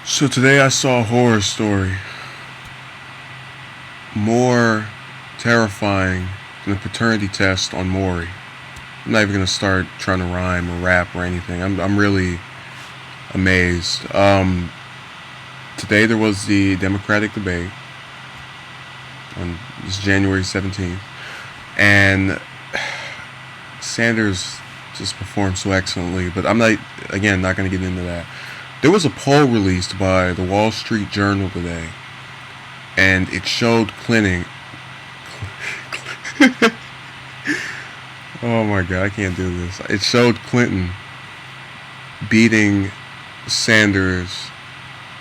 So today I saw a horror story more terrifying than the paternity test on Maury. I'm not even gonna start trying to rhyme or rap or anything. I'm really amazed. Today there was the Democratic debate on this January 17th, and Sanders just performed so excellently. But I'm not gonna get into that. There was a poll released by the Wall Street Journal today, and it showed Clinton. Oh my God, I can't do this. It showed Clinton beating Sanders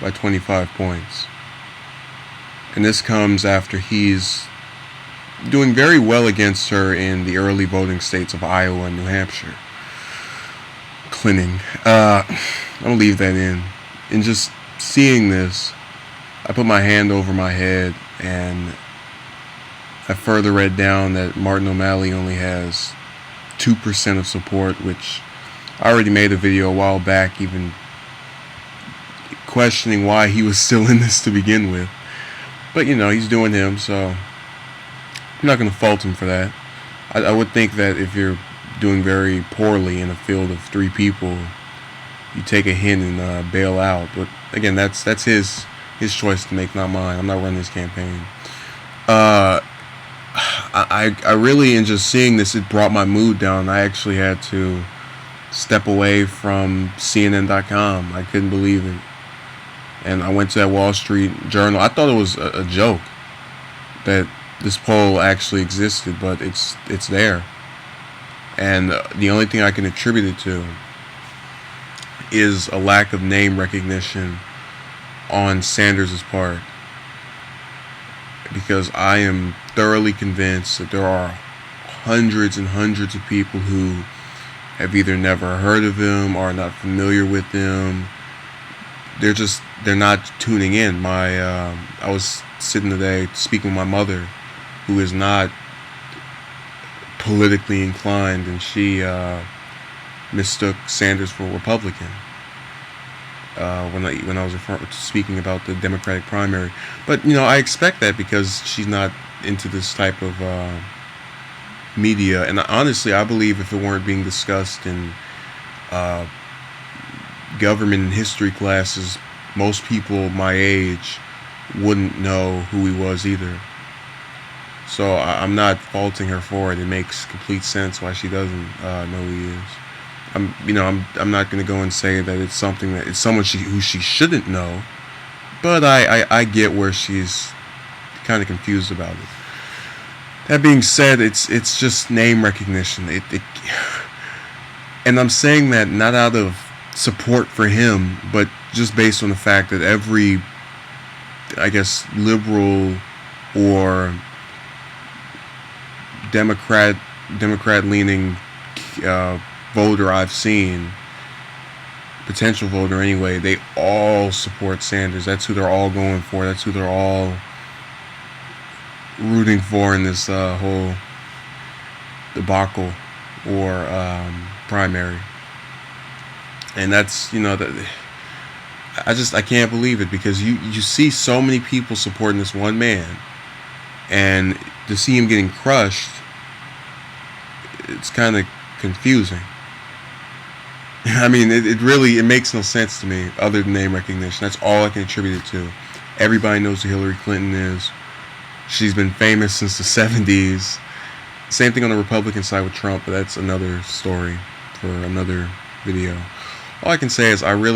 by 25 points. And this comes after he's doing very well against her in the early voting states of Iowa and New Hampshire. Clinton. I'll leave that in. And just seeing this, I put my hand over my head and I further read down that Martin O'Malley only has 2% of support, which I already made a video a while back even questioning why he was still in this to begin with. But he's doing him, so I'm not going to fault him for that. I would think that if you're doing very poorly in a field of 3 people, you take a hint and bail out. But again, that's his choice to make, not mine. I'm not running this campaign. I really, in just seeing this, it brought my mood down. I actually had to step away from CNN.com. I couldn't believe it. And I went to that Wall Street Journal. I thought it was a joke that this poll actually existed, but it's there. And the only thing I can attribute it to is a lack of name recognition on Sanders' part. Because I am thoroughly convinced that there are hundreds and hundreds of people who have either never heard of him or are not familiar with him. They're not tuning in. I was sitting today speaking with my mother, who is not politically inclined, and she mistook Sanders for a Republican when I was speaking about the Democratic primary. But I expect that because she's not into this type of media. And honestly, I believe if it weren't being discussed in government and history classes, most people my age wouldn't know who he was either. So I'm not faulting her for it. It makes complete sense why she doesn't know who he is. I'm not going to go and say that it's something that it's someone who she shouldn't know, but I get where she's kind of confused about it. That being said, it's just name recognition. And I'm saying that not out of support for him, but just based on the fact that every, I guess, liberal or Democrat-leaning voter I've seen, potential voter anyway, they all support Sanders. That's who they're all going for. That's who they're all rooting for in this whole debacle or primary. And that's, I can't believe it, because you see so many people supporting this one man, and to see him getting crushed, it's kind of confusing. I mean, it really makes no sense to me other than name recognition. That's all I can attribute it to. Everybody knows who Hillary Clinton is. She's been famous since the 70s. Same thing on the Republican side with Trump, but that's another story for another video. All I can say is I really